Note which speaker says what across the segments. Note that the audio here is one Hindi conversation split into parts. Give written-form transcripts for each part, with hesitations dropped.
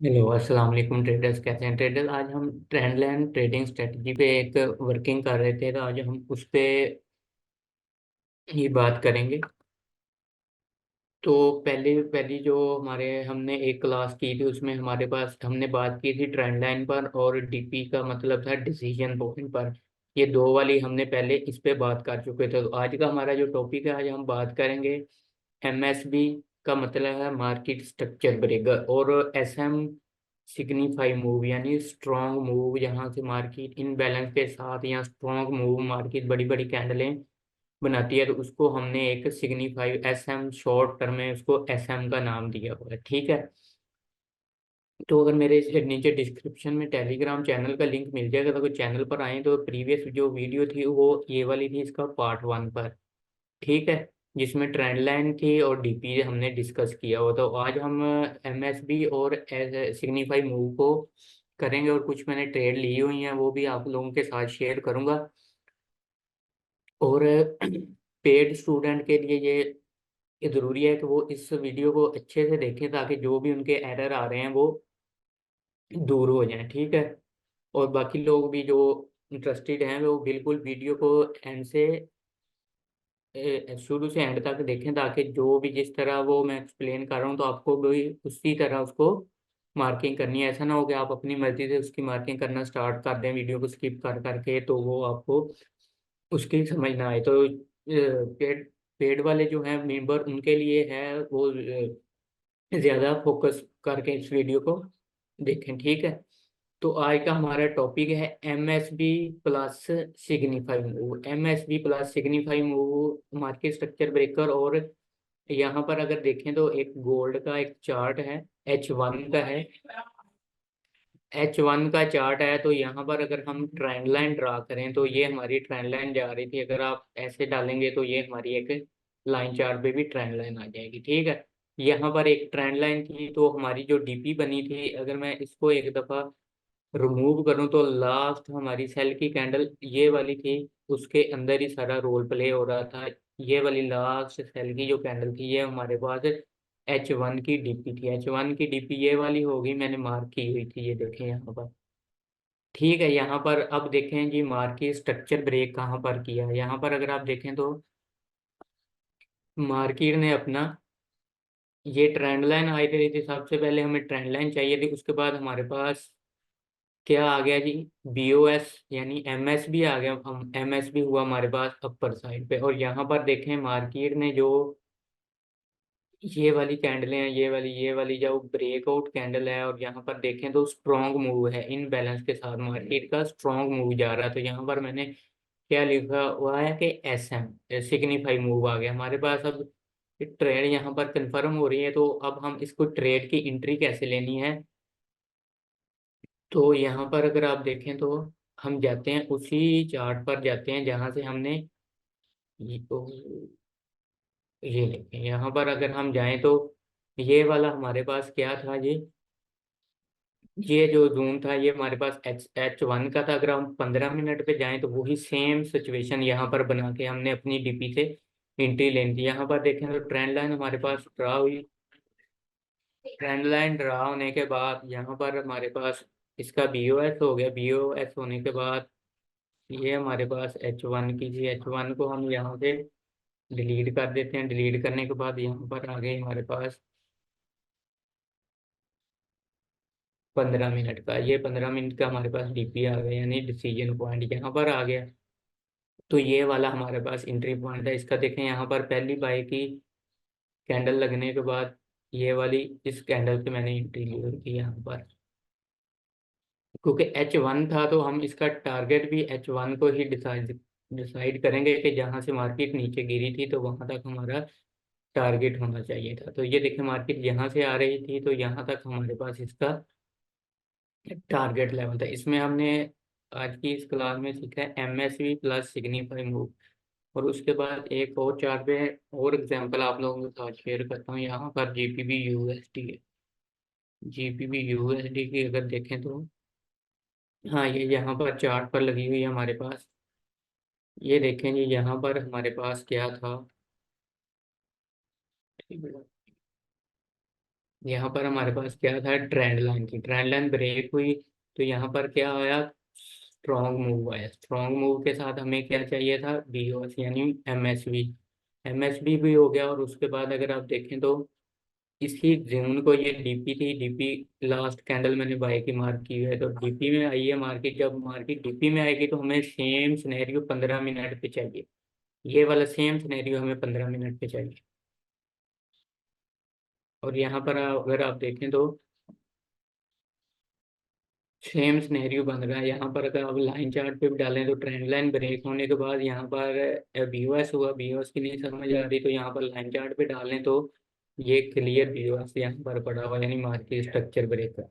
Speaker 1: हेलो, अस्सलाम वालेकुम ट्रेडर्स। कैसे हैं ट्रेडर? आज हम ट्रेंड लाइन ट्रेडिंग स्ट्रेटजी पे एक वर्किंग कर रहे थे, तो आज हम उस पे ही बात करेंगे। तो पहले पहली जो हमारे हमने एक क्लास की थी, उसमें हमारे पास हमने बात की थी ट्रेंड लाइन पर, और डीपी का मतलब था डिसीजन पॉइंट पर। ये दो वाली हमने पहले इस पे बात कर चुके थे। तो आज का हमारा जो टॉपिक है, आज हम बात करेंगे एमएसबी का मतलब है मार्केट स्ट्रक्चर ब्रेकर, और एसएम सिग्निफाई मूव यानी स्ट्रॉन्ग मूव, जहां से मार्केट इनबैलेंस के साथ या स्ट्रॉन्ग मूव मार्केट बड़ी बड़ी कैंडलें बनाती है, तो उसको हमने एक सिग्निफाई एसएम शॉर्ट टर्म में उसको एसएम का नाम दिया हुआ है। ठीक है। तो अगर मेरे इस नीचे डिस्क्रिप्शन में टेलीग्राम चैनल का लिंक मिल जाएगा, तो अगर चैनल पर आए तो प्रीवियस जो वीडियो थी वो ये वाली थी, इसका पार्ट 1 पर। ठीक है। जिसमें ट्रेंड लाइन थी और डीपी हमने डिस्कस किया हो। तो आज हम एमएसबी और सिग्निफाई मूव को करेंगे, और कुछ मैंने ट्रेड ली हुई हैं वो भी आप लोगों के साथ शेयर करूंगा। और पेड स्टूडेंट के लिए ये ज़रूरी है कि वो इस वीडियो को अच्छे से देखें, ताकि जो भी उनके एरर आ रहे हैं वो दूर हो जाएं। ठीक है। और बाकी लोग भी जो इंटरेस्टेड हैं वो बिल्कुल वीडियो को एंड से शुरू से एंड तक देखें, ताकि जो भी जिस तरह वो मैं एक्सप्लेन कर रहा हूँ तो आपको भी उसी तरह उसको मार्किंग करनी है। ऐसा ना हो कि आप अपनी मर्जी से उसकी मार्किंग करना स्टार्ट कर दें वीडियो को स्किप कर करके, तो वो आपको उसकी समझ ना आए। तो पेड पेड वाले जो हैं मेंबर, उनके लिए है वो ज़्यादा फोकस करके इस वीडियो को देखें। ठीक है। तो आज का हमारा टॉपिक है MSB plus signify move. MSB plus signify move market structure breaker. और यहाँ पर अगर देखें तो एक गोल्ड का एक चार्ट है, H1 का है। H1 का चार्ट है, तो यहाँ पर अगर हम ट्रेंड लाइन ड्रा करें तो ये हमारी ट्रेंड लाइन जा रही थी। अगर आप ऐसे डालेंगे तो ये हमारी एक लाइन चार्ट पे भी ट्रेंड लाइन आ जाएगी। ठीक है। यहाँ पर एक ट्रेंड लाइन थी, तो हमारी जो डीपी बनी थी, अगर मैं इसको एक दफ़ा रिमूव करूं तो लास्ट हमारी सेल की कैंडल ये वाली थी, उसके अंदर ही सारा रोल प्ले हो रहा था। ये वाली लास्ट सेल की जो कैंडल थी, ये हमारे पास H1 की डीपी थी। H1 की डीपी ये वाली होगी, मैंने मार्क की हुई थी, ये देखें यहाँ पर। ठीक है। यहाँ पर अब देखें जी, मार्केट स्ट्रक्चर ब्रेक कहाँ पर किया। यहाँ पर अगर आप देखें तो मार्केट ने अपना ये ट्रेंड लाइन आई रही थी, सबसे पहले हमें ट्रेंड लाइन चाहिए थी, उसके बाद हमारे पास क्या आ गया जी, बीओएस यानी एमएसबी आ गया। हम एमएसबी हुआ हमारे पास अपर साइड पे। और यहाँ पर देखें मार्केट ने जो ये वाली कैंडलें हैं, ये वाली जो ब्रेकआउट कैंडल है, और यहाँ पर देखें तो स्ट्रॉन्ग मूव है इन बैलेंस के साथ, मार्केट का स्ट्रॉन्ग मूव जा रहा है। तो यहाँ पर मैंने क्या लिखा हुआ है कि एस एम सिग्निफाई मूव आ गया हमारे पास। अब ट्रेड यहाँ पर कंफर्म हो रही है, तो अब हम इसको ट्रेड की एंट्री कैसे लेनी है। तो यहाँ पर अगर आप देखें तो हम जाते हैं उसी चार्ट पर, जाते हैं जहाँ से हमने ये तो ये देखें। यहाँ पर अगर हम जाएं तो ये वाला हमारे पास क्या था, ये जो जून था ये हमारे पास H1 का था। अगर हम 15 मिनट पे जाएं तो वही सेम सिचुएशन यहाँ पर बना के हमने अपनी डीपी से एंट्री लेनी थी। यहाँ पर देखें तो ट्रेंड लाइन हमारे पास ड्रा हुई। ट्रेंड लाइन ड्रा होने के बाद यहाँ पर हमारे पास इसका बीओएस हो गया। बीओएस होने के बाद ये हमारे पास H1 की जी, H1 को हम यहाँ से डिलीट कर देते हैं। डिलीट करने के बाद यहाँ पर आ गए हमारे पास 15 मिनट का। ये 15 मिनट का हमारे पास डीपी आ गया, यानी डिसीजन पॉइंट यहाँ पर आ गया। तो ये वाला हमारे पास एंट्री पॉइंट है। इसका देखें यहाँ पर पहली बाई की कैंडल लगने के बाद ये वाली इस कैंडल पे मैंने एंट्री ली हुई थी यहाँ पर। क्योंकि H1 था तो हम इसका टारगेट भी H1 को ही डिसाइड डिसाइड करेंगे कि जहाँ से मार्केट नीचे गिरी थी तो वहां तक हमारा टारगेट होना चाहिए था। तो ये देखिए मार्केट यहाँ से आ रही थी, तो यहाँ तक हमारे पास इसका टारगेट लेवल था। इसमें हमने आज की इस क्लास में सीखा है एमएसवी प्लस सिग्निफाई मूव। और उसके बाद एक और चार्ट पे और एग्जांपल आप लोगों के साथ शेयर करता हूँ। यहाँ पर जीपीबी यूएसडी है। जीपीबी यूएसडी की अगर देखें तो हाँ, ये यहाँ पर चार्ट पर लगी हुई है हमारे पास। ये देखें जी, यहाँ पर हमारे पास क्या था, यहाँ पर हमारे पास क्या था, ट्रेंड लाइन थी, ट्रेंड लाइन ब्रेक हुई। तो यहाँ पर क्या आया, स्ट्रॉन्ग मूव आया। स्ट्रॉन्ग मूव के साथ हमें क्या चाहिए था, बीओएस यानी एमएसवी। एमएसवी भी हो गया। और उसके बाद अगर आप देखें तो इसी जून को ये डीपी थी, डीपी लास्ट कैंडल मैंने बाय की मार्क की है, तो डीपी में आई है मार्केट। जब मार्केट डीपी में आएगी तो हमें सेम सिनेरियो 15 मिनट पे चाहिए। ये वाला सेम सिनेरियो हमें 15 मिनट पे चाहिए। और यहाँ पर अगर आप देखें तो सेम सिनेरियो बन रहा है। यहाँ पर अगर आप लाइन चार्ट पे भी डालें तो ट्रेंड लाइन ब्रेक होने के बाद यहाँ पर बीओएस हुआ, बीओएस की नहीं समझ आ रही तो यहाँ पर लाइन चार्ट पे डालें तो ये क्लियर बीओएस यहाँ पर पड़ा हुआ, यानी मार्केट स्ट्रक्चर ब्रेक है।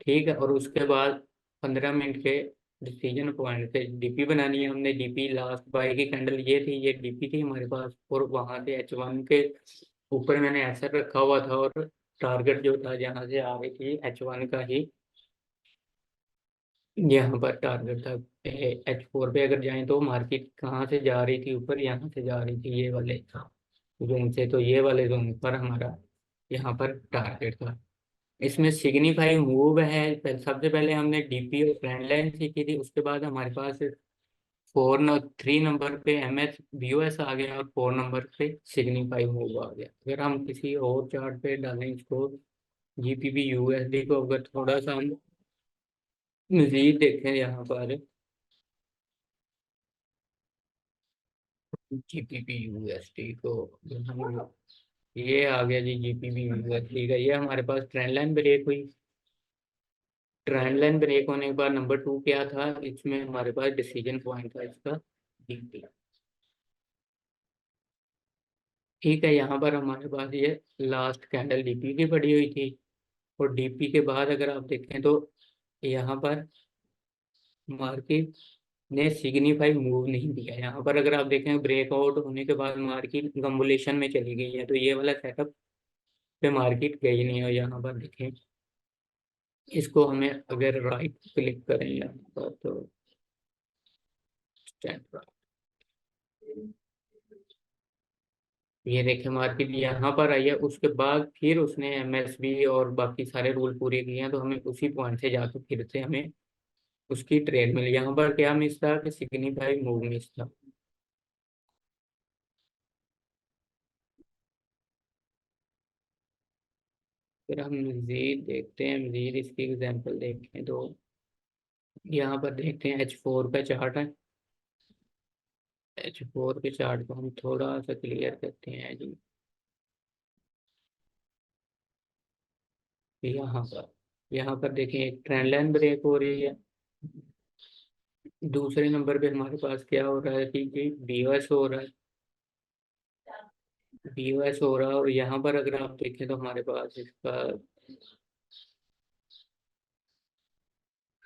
Speaker 1: ठीक है। और उसके बाद 15 मिनट के डिसीजन पॉइंट से डीपी बनानी है हमने। डीपी लास्ट बाय की कैंडल ये थी, ये डीपी थी हमारे पास। और वहां से H1 के ऊपर मैंने ऐसा रखा हुआ था, और टारगेट जो था जहाँ से आ रही थी H1 का ही, यहाँ पर टारगेट था। H4 पे अगर जाएं तो मार्केट कहाँ से जा रही थी, ऊपर यहाँ से जा रही थी ये वाले जोन से। तो ये वाले जोन पर हमारा यहाँ पर टारगेट था। इसमें सिग्निफाई मूव है। सबसे पहले हमने डीपी और ट्रेंड लाइन सीखी थी, उसके बाद हमारे पास 3 नंबर पे एमएस बीओएस आ गया, और 4 नंबर पे सिग्निफाई मूव आ गया। अगर हम किसी और चार्ट पे डालें इसको, जीपीबी यूएसडी को अगर थोड़ा सा हम मजीद देखें यहाँ पर, जीपीबी यूएसडी को हम, ये आ गया जी जीपीबी यूएसडी का। ये हमारे पास ट्रेंड लाइन ब्रेक हुई। ट्रेंड लाइन ब्रेक होने के बाद नंबर 2 क्या था, इसमें हमारे पास डिसीजन पॉइंट था इसका, डीपी। ठीक है। यहाँ पर हमारे पास ये लास्ट कैंडल डीपी की पड़ी हुई थी। और डीपी के बाद अगर आप देखें तो यहाँ पर मार्केट ने सिग्निफाई मूव नहीं दिया। यहाँ पर अगर आप देखें ब्रेकआउट होने के बाद मार्केट गम्बुलेशन में चली गई है, तो ये वाला सेटअप पे मार्केट गई नहीं है। यहाँ पर देखें, इसको हमें अगर राइट क्लिक करें यहाँ पर तो स्टैंड, ये देखें मार्केट यहाँ पर आई है। उसके बाद फिर उसने एमएसबी और बाकी सारे रूल पूरे किए हैं, तो हमें उसी पॉइंट से जाकर फिर से हमें उसकी ट्रेड मिली। यहाँ पर क्या मिस था कि सिग्निफाई मूव मिस था। फिर हम मजीद देखते हैं, मजीद इसकी एग्जांपल देखते हैं तो यहाँ पर देखते हैं H4 का चार्ट है। H4 के चार्ट को हम थोड़ा सा क्लियर करते हैं जी। यहाँ पर देखें एक ट्रेंड लाइन ब्रेक हो रही है। दूसरे नंबर पे हमारे पास क्या हो रहा है कि बीओएस हो रहा है, बीओएस हो रहा है। और यहाँ पर अगर आप देखें तो हमारे पास इसका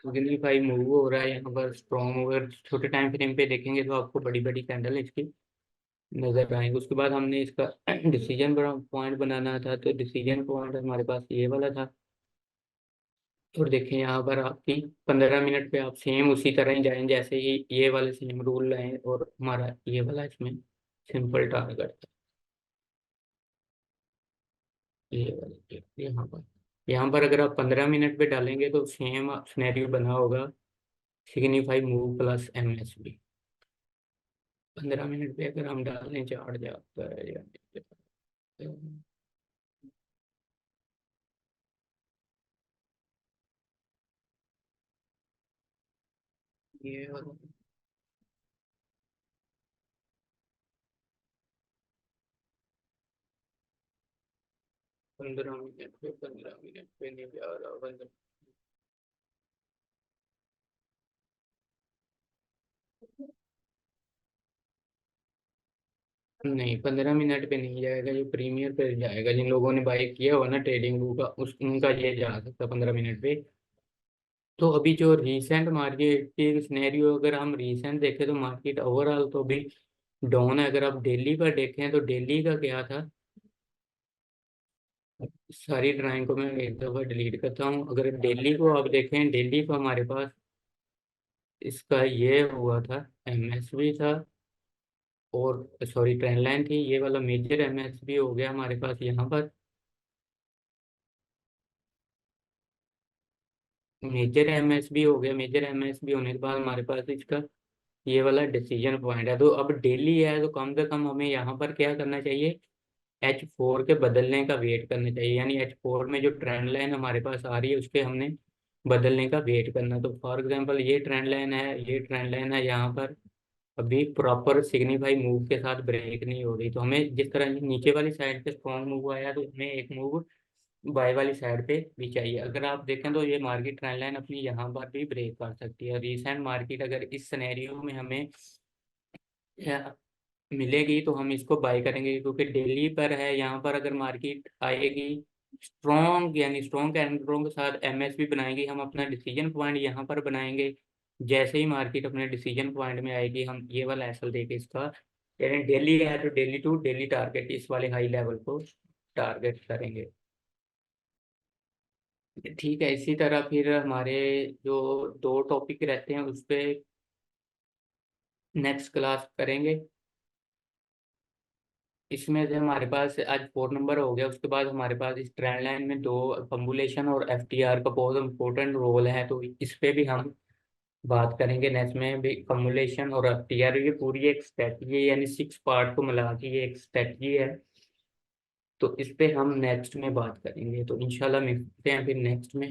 Speaker 1: सिग्निफाई मूव हो रहा है। यहाँ पर स्ट्रॉन्ग मूवर छोटे टाइम फ्रेम पे देखेंगे तो आपको बड़ी बड़ी कैंडल इसकी नजर आएंगे। उसके बाद हमने इसका डिसीजन पॉइंट बनाना था, तो डिसीजन पॉइंट हमारे पास ये वाला था। और देखें यहाँ पर आपकी 15 मिनट पे आप सेम उसी तरह ही जाएं जैसे ही ये वाले सेम रूल लाए, और हमारा ये वाला इसमें सिंपल टारगेट था, ये वाला यहाँ पर अगर आप 15 मिनट पे डालेंगे तो सेम सिनेरियो बना होगा, signify move plus MSB. 15 minute पे अगर हम डालें चार्ट जाता है या नहीं जाता है। ये वाला 15 मिनट पे नहीं जा रहा 15। नहीं, 15 मिनट पे नहीं जाएगा, ये प्रीमियर पे जाएगा। जिन लोगों ने बाई किया हुआ ना ट्रेडिंग व्यू का, उस उनका ये जा सकता है 15 मिनट पे। तो अभी जो रीसेंट मार्केट की सिनेरियो, अगर हम रीसेंट देखें तो मार्केट ओवरऑल तो अभी डाउन है। अगर आप डेली पर देखें तो डेली का क्या था, सारी ड्राइंग को मैं एक दफ़ा डिलीट करता हूँ। अगर डेली को आप देखें, डेली को हमारे पास इसका ये हुआ था, एमएसबी था, और सॉरी ट्रेंड लाइन थी। ये वाला मेजर एमएसबी हो गया हमारे पास यहाँ पर। मेजर एमएसबी हो गया। मेजर एमएसबी होने के बाद हमारे पास इसका ये वाला डिसीजन पॉइंट है। तो अब डेली है तो कम से कम हमें यहाँ पर क्या करना चाहिए, H4 के बदलने का वेट करना चाहिए। यानी H4 में जो ट्रेंड लाइन हमारे पास आ रही है उसके हमने बदलने का वेट करना। तो फॉर एग्जांपल ये ट्रेंड लाइन है, ये ट्रेंड लाइन है, यहाँ पर अभी प्रॉपर सिग्निफाई मूव के साथ ब्रेक नहीं हो रही। तो हमें जिस तरह नीचे वाली साइड पे स्ट्रॉन्ग मूव आया तो हमें एक मूव बाय वाली साइड पे भी चाहिए। अगर आप देखें तो ये मार्केट ट्रेंड लाइन अपनी यहाँ पर भी ब्रेक कर सकती है। रिसेंट मार्केट अगर इस सिनेरियो में हमें मिलेगी तो हम इसको बाय करेंगे, क्योंकि दिल्ली पर है। यहाँ पर अगर मार्केट आएगी स्ट्रॉन्ग, यानी स्ट्रॉन्ग कैंडलों के साथ एमएसपी बनाएगी, हम अपना डिसीजन पॉइंट यहाँ पर बनाएंगे। जैसे ही मार्केट अपने डिसीजन पॉइंट में आएगी हम ये वाला एसएल देके इसका, यानी डेली है तो डेली टू डेली टारगेट इस वाले हाई लेवल को टारगेट करेंगे। ठीक है, इसी तरह फिर हमारे जो दो टॉपिक रहते हैं उस पे नेक्स्ट क्लास करेंगे। इसमें से हमारे पास आज 4 नंबर हो गया। उसके बाद हमारे पास इस ट्रेंड लाइन में दो कम्बुलेशन और एफटीआर का बहुत इंपॉर्टेंट रोल है, तो इस पे भी हम बात करेंगे नेक्स्ट में भी। कम्बुलेशन और एफटीआर ये पूरी एक स्ट्रेटजी, यानी 6 पार्ट को मिला के ये एक स्ट्रेटजी है। तो इस पे हम नेक्स्ट में बात करेंगे। तो इंशाल्लाह मिलते हैं फिर नेक्स्ट में।